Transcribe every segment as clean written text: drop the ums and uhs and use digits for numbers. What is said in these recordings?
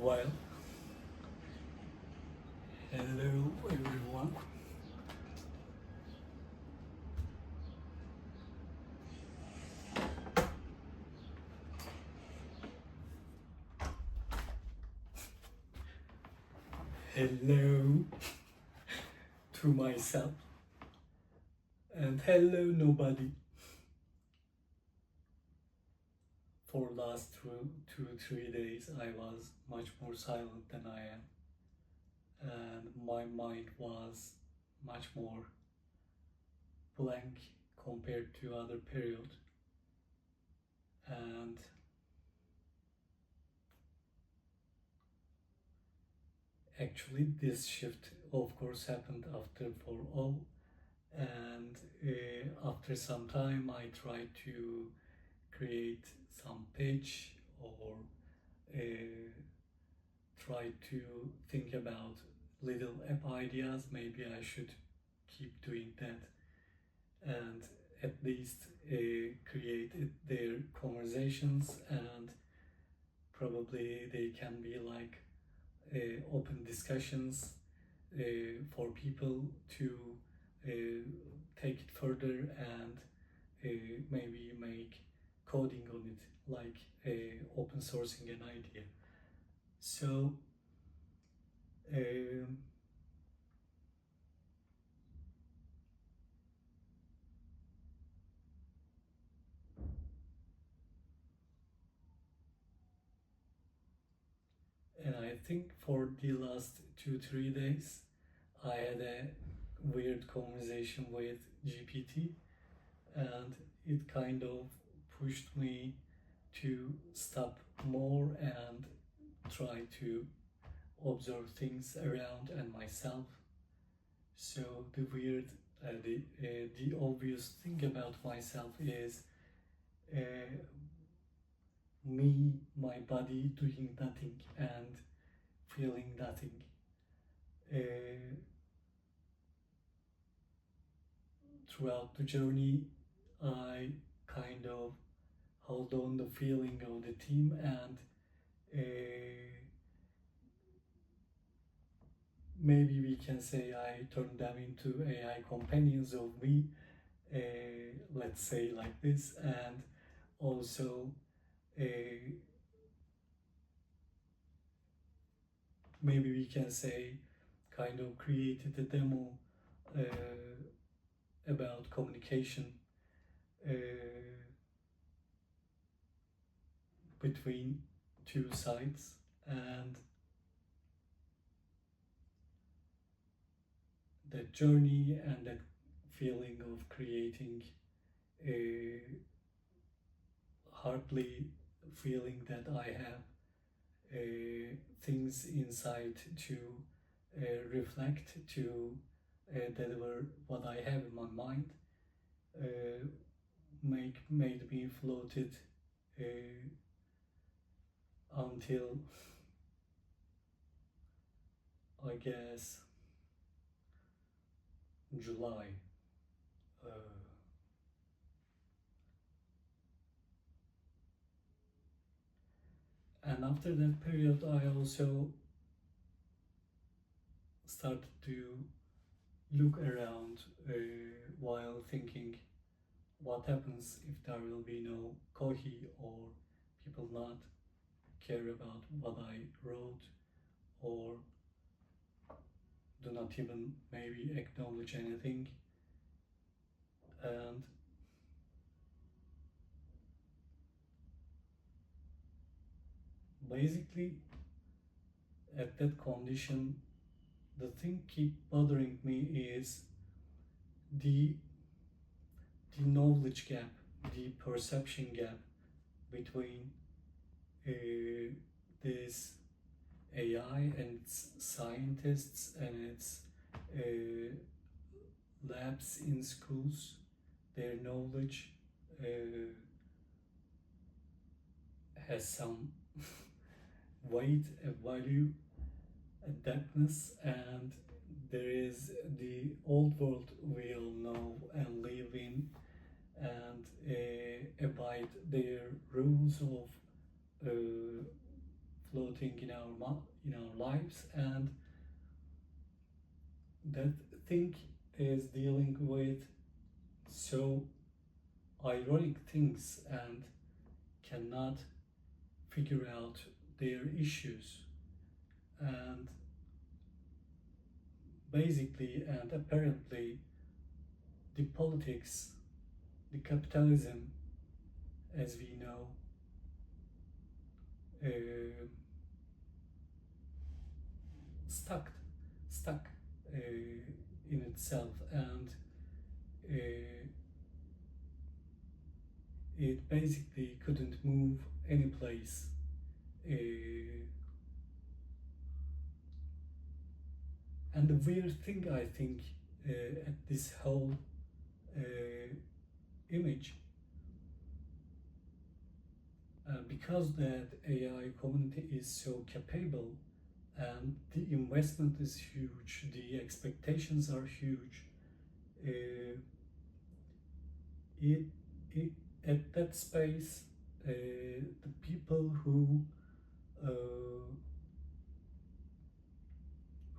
Well, hello everyone. Hello to myself and hello nobody. For last 3 days I was much more silent than I am, and my mind was much more blank compared to other period. And actually this shift of course happened after for all, and after some time I tried to create some page or uh, try to think about little app ideas. Maybe I should keep doing that and at least create their conversations, and probably they can be like open discussions for people to take it further and maybe make coding on it, like open sourcing an idea. So um, and I think for the last 2 3 days I had a weird conversation with GPT, and it kind of pushed me to stop more and try to observe things around and myself. So the obvious thing about myself is uh, me, my body doing nothing and feeling nothing. Uh, Throughout the journey, I kind of hold on the feeling of the team, and maybe we can say I turned them into AI companions of me, let's say like this, and also uh, maybe we can say kind of created a demo uh, about communication uh, between two sides, and that journey and that feeling of creating a hardly feeling that I have things inside to reflect, to deliver what I have in my mind, uh, made me floated until I guess July. Uh, and after that period, I also started to look around while thinking what happens if there will be no Kohi, or people not care about what I wrote, or do not even maybe acknowledge anything. And basically, at that condition, the thing keep bothering me is the the knowledge gap, the perception gap between this AI and its scientists and its uh, labs in schools. Their knowledge has some weight, a value, a depthness, and there is the old world we all know and live in, and abide their rules of uh, floating in in our lives, and that thing is dealing with so ironic things and cannot figure out their issues. And basically and apparently, the politics, the capitalism as we know, uh, stuck, stuck in itself, and uh, it basically couldn't move any place. And the weird thing, I think, at this whole image, because that AI community is so capable and the investment is huge, the expectations are huge, uh, it, it at that space, the people uh,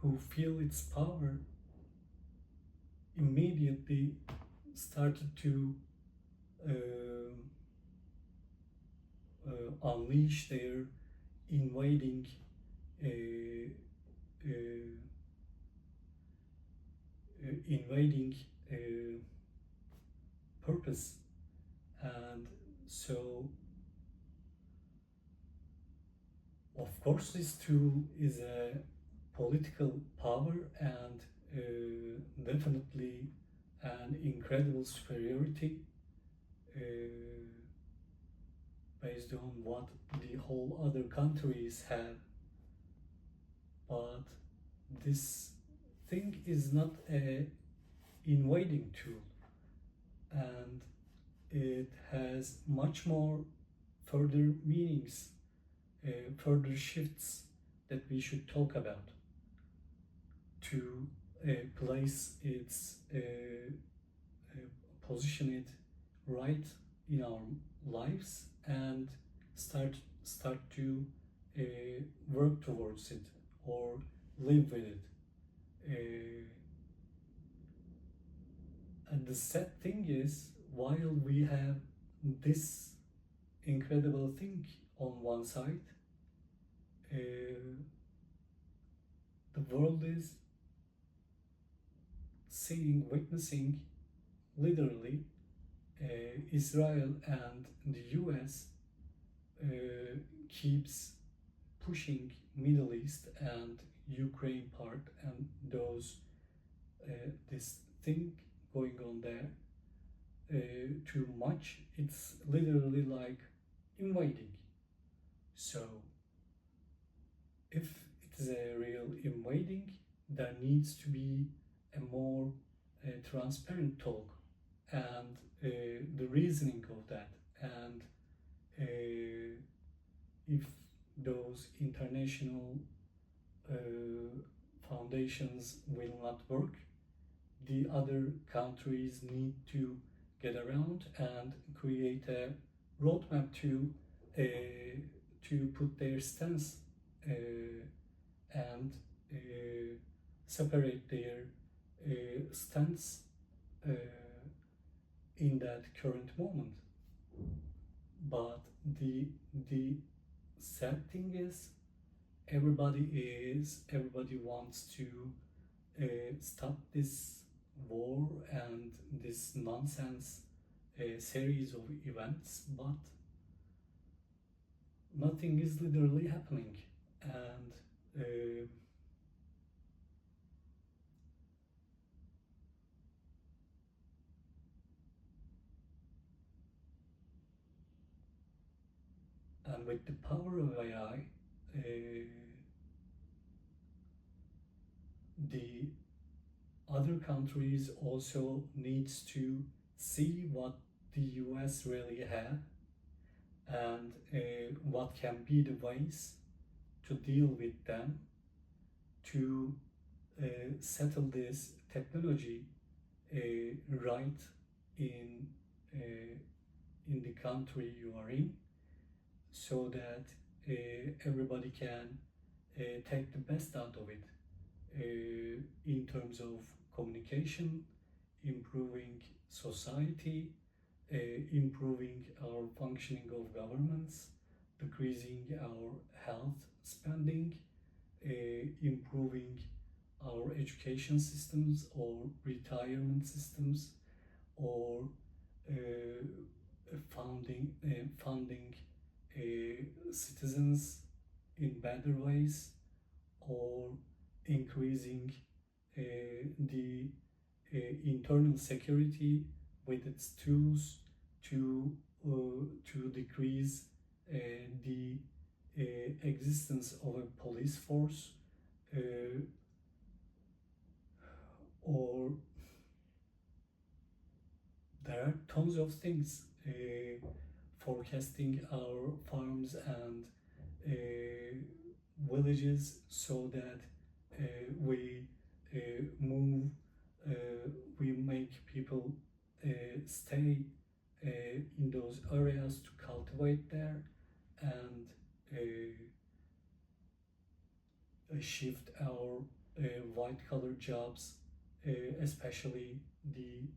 who feel its power immediately started to uh, unleash their invading uh, uh, invading purpose. And so of course this too is a political power, and definitely an incredible superiority uh, based on what the whole other countries have. But this thing is not a invading tool, and it has much more further meanings, further shifts that we should talk about to place its position it right in our lives and start to uh, work towards it or live with it. Uh, and the sad thing is, while we have this incredible thing on one side, uh, the world is seeing, witnessing literally Israel and the US keeps pushing Middle East and Ukraine part and those this thing going on there too much. It's literally like invading. So if it is a real invading, there needs to be a more transparent talk and the reasoning of that. And if those international uh, foundations will not work, the other countries need to get around and create a roadmap to put their stance and separate their stance uh, in that current moment. But the sad thing is, everybody wants to stop this war and this nonsense series of events, but nothing is literally happening. And and with the power of AI, the other countries also needs to see what the US really have and what can be the ways to deal with them to settle this technology right in the country you are in, so that everybody can take the best out of it in terms of communication, improving society, improving our functioning of governments, decreasing our health spending, improving our education systems or retirement systems, or funding citizens in better ways, or increasing the internal security with its tools to decrease the existence of a police force, or there are tons of things. Forecasting our farms and villages so that we move, we make people stay in those areas to cultivate there, and shift our white collar jobs, especially the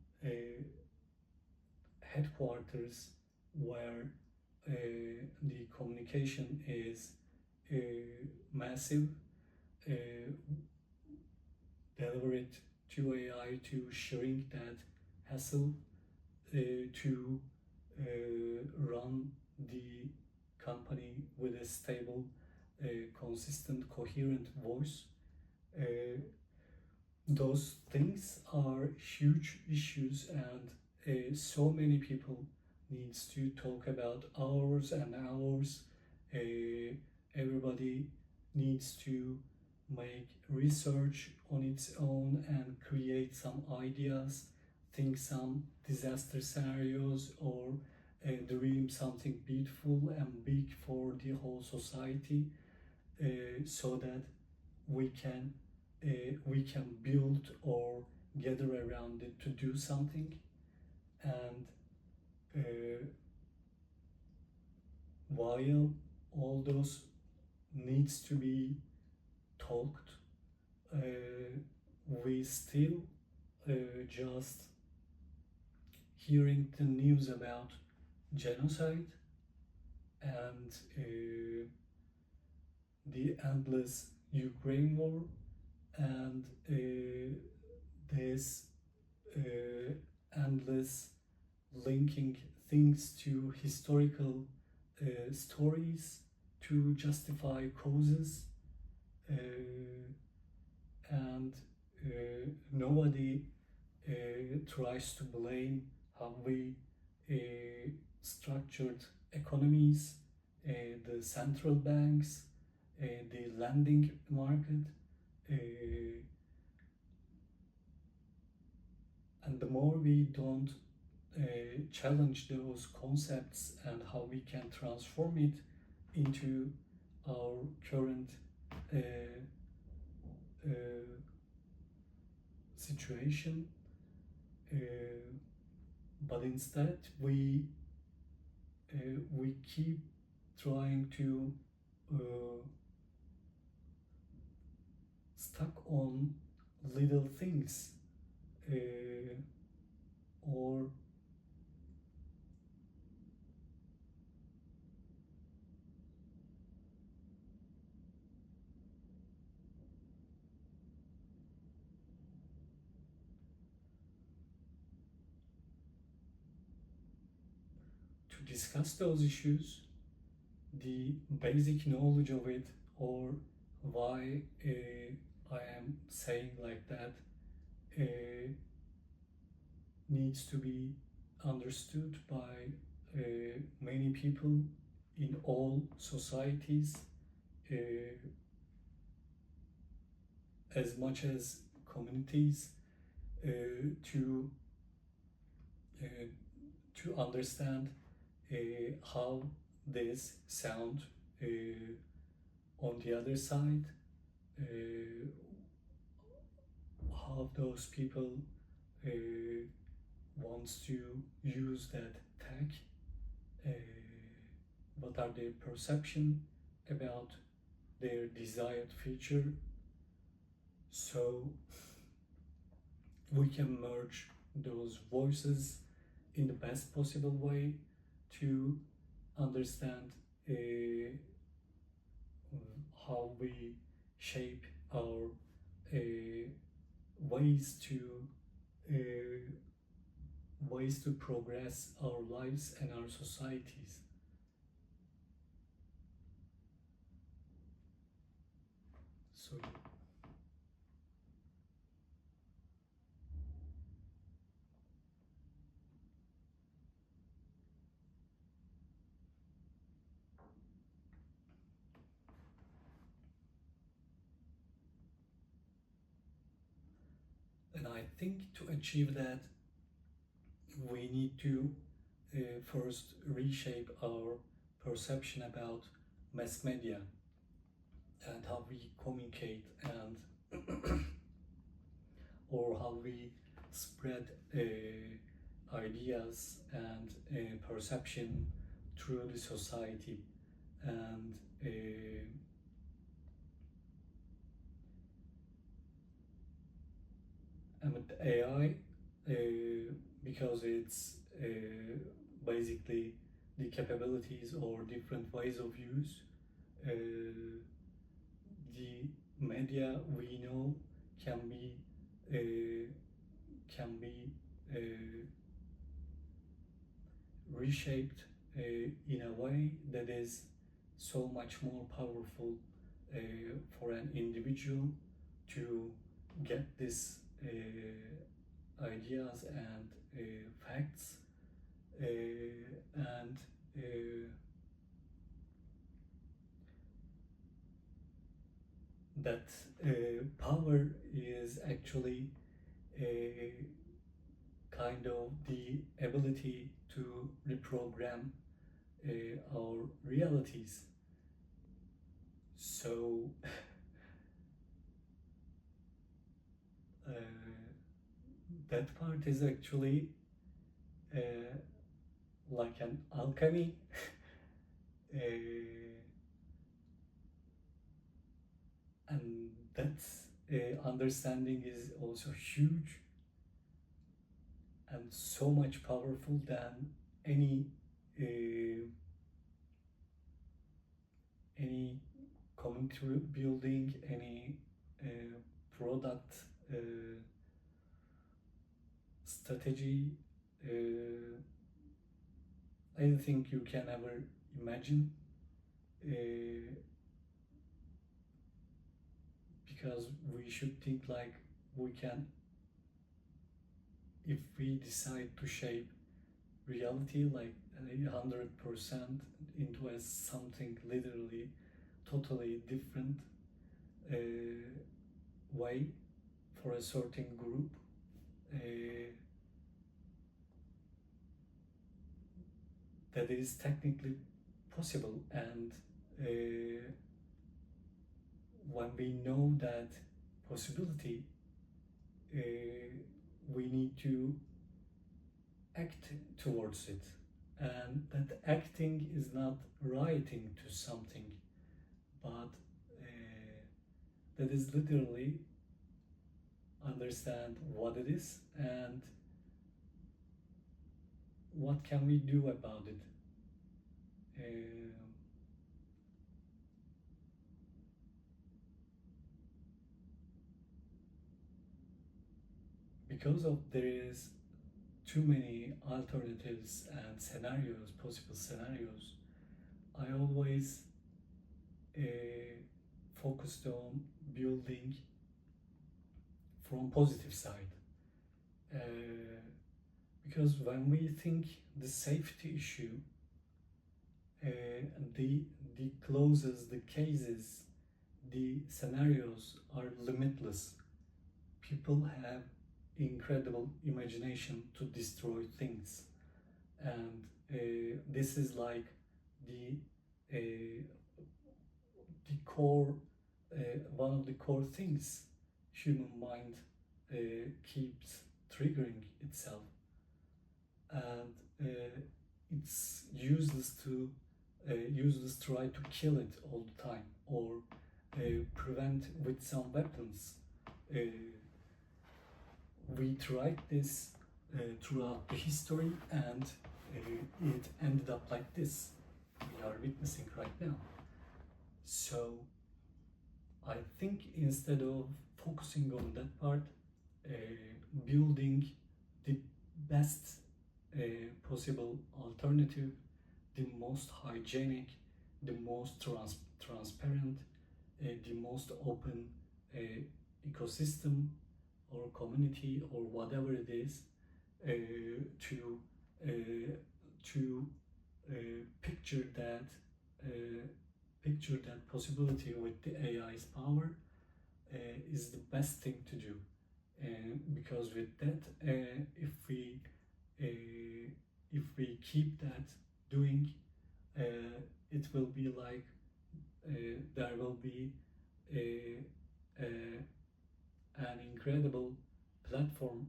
headquarters where the communication is massive, deliver it to AI to shrink that hassle, to run the company with a stable, consistent, coherent voice. Those things are huge issues, and so many people needs to talk about hours and hours. Everybody needs to make research on its own and create some ideas, think some disaster scenarios, or dream something beautiful and big for the whole society, so that we can build or gather around it to do something. And while all those needs to be talked, we still just hearing the news about genocide and the endless Ukraine war, and this endless linking things to historical stories to justify causes, and nobody tries to blame how we structured economies, the central banks, the lending market, and the more we don't challenge those concepts and how we can transform it into our current situation, but instead we keep trying to stuck on little things, or to discuss those issues, the basic knowledge of it, or why I am saying like that, needs to be understood by many people in all societies, as much as communities, to understand how this sound on the other side, how those people wants to use that tag, what are their perception, about their desired future, so we can merge those voices in the best possible way to understand how we shape our ways to uh, ways to progress our lives and our societies. So and I think to achieve that, we need to first reshape our perception about mass media and how we communicate and or how we spread ideas and perception through the society. And with AI, because it's basically the capabilities or different ways of use, uh, the media we know can be uh, can be reshaped in a way that is so much more powerful for an individual to get these ideas and facts and that power is actually kind of the ability to reprogram our realities. So uh, that part is actually uh, like an alchemy. uh, and that understanding is also huge and so much powerful than any uh, any community building, any product strategy, anything you can ever imagine. Because we should think like we can, if we decide to shape reality like 100% into a something literally totally different uh, way for a certain group, uh, that is technically possible. And when we know that possibility, uh, we need to act towards it. And that acting is not writing to something, but that is literally understand what it is and what can we do about it. Because of there is too many alternatives and scenarios, possible scenarios, I always uh, focused on building from positive side. Uh, because when we think the safety issue, uh, the the clauses, the cases, the scenarios are limitless. People have incredible imagination to destroy things, and this is like the the core, one of the core things human mind keeps triggering itself, and it's useless to users try to kill it all the time, or prevent with some weapons. We tried this throughout the history, and it ended up like this we are witnessing right now. So I think instead of focusing on that part, building the best possible alternative, the most hygienic, the most transparent, the most open ecosystem or community or whatever it is, to picture that possibility with the AI's power is the best thing to do. Because with that, if we keep that doing, it will be like there will be an incredible platform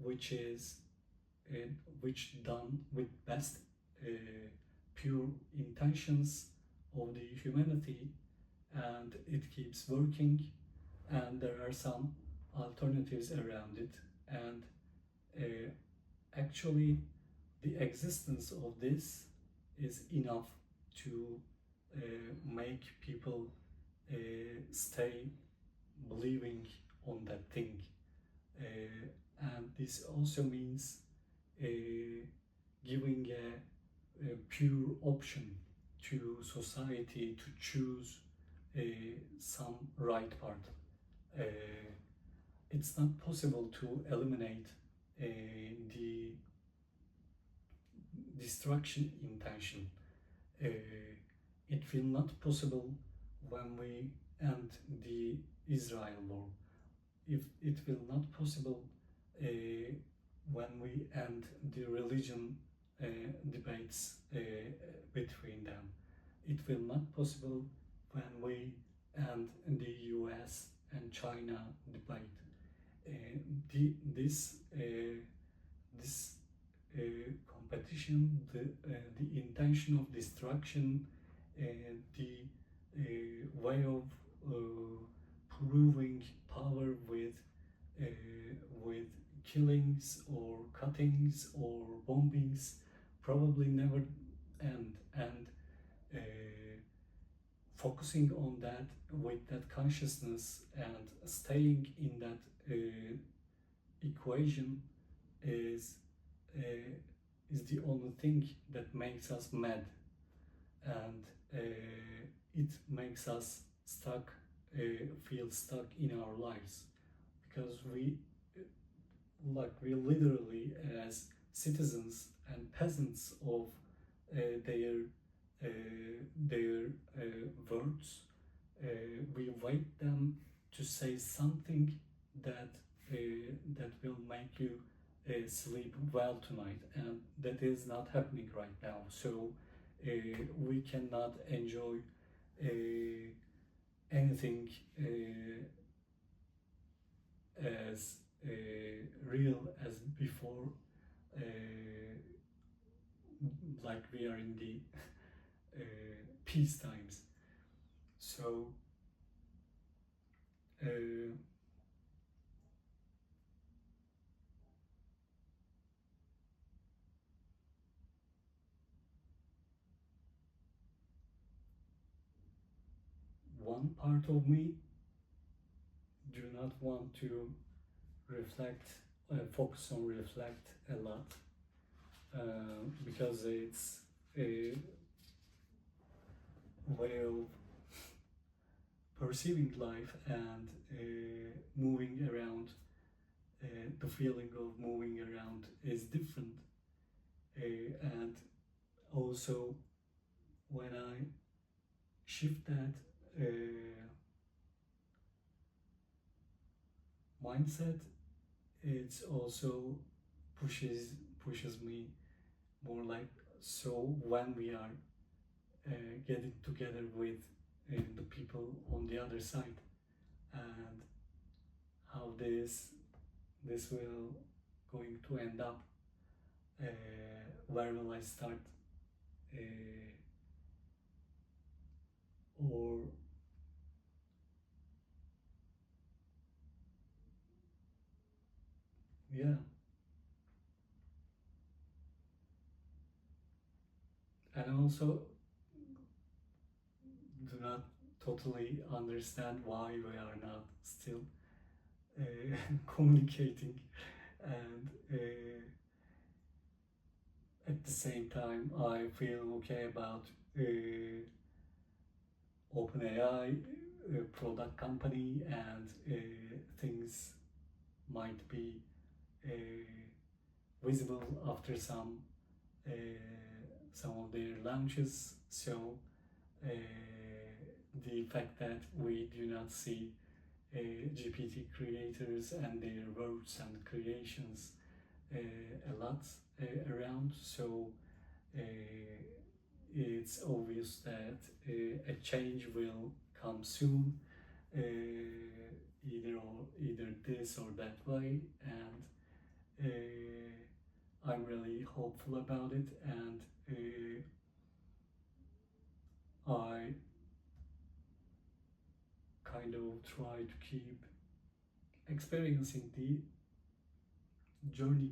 which is which done with best pure intentions of the humanity, and it keeps working, and there are some alternatives around it, and actually the existence of this is enough to make people stay believing on that thing, and this also means giving a pure option to society to choose some right part. It's not possible to eliminate the destruction intention. It will not possible when we end the Israel war. If it will not possible when we end the religion debates between them. It will not possible when we end the US and China debate. This competition, the intention of destruction, the way of proving power with killings or cuttings or bombings probably never end, and focusing on that with that consciousness and staying in that equation is the only thing that makes us mad, and it makes us stuck, feel stuck in our lives, because we literally, as citizens and peasants of their words, we wait them to say something that will make you sleep well tonight, and that is not happening right now. So we cannot enjoy anything as real as before, like we are in the peace times. So one part of me do not want to focus on reflect a lot, because it's a way of perceiving life and moving around. The feeling of moving around is different, and also when I shift that mindset, it also pushes me more like, so when we are getting together with the people on the other side, and how this will going to end up, where will I start or yeah, and also do not totally understand why we are not still communicating, and at the same time I feel okay about OpenAI product company, and things might be uh, visible after uh, some of their launches. So uh, the fact that we do not see GPT creators and their works and creations a lot around, so uh, it's obvious that a change will come soon, either this or that way, and I'm really hopeful about it, and I kind of try to keep experiencing the journey.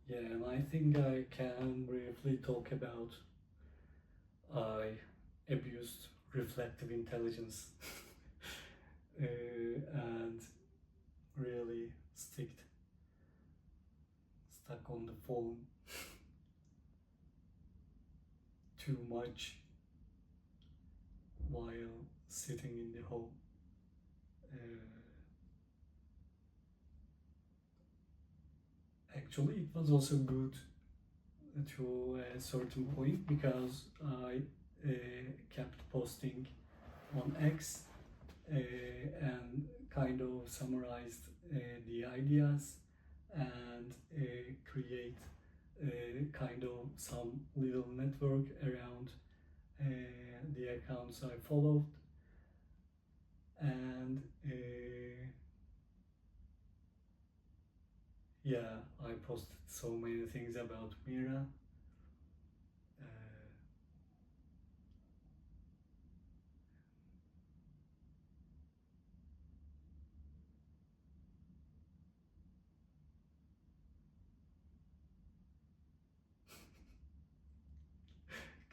Yeah, and I think I can briefly talk about I abused reflective intelligence and really stuck on the phone too much while sitting in the home. Uh, Actually, it was also good to a certain point because I kept posting on X and kind of summarized the ideas and create kind of some little network around the accounts I followed, and yeah, I posted so many things about Mira. Uh,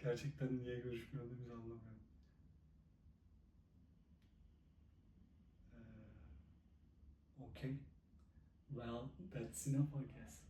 Gerçekten niye görüşmüyordunuz anlamıyorum. Okay, well, that's enough, I guess.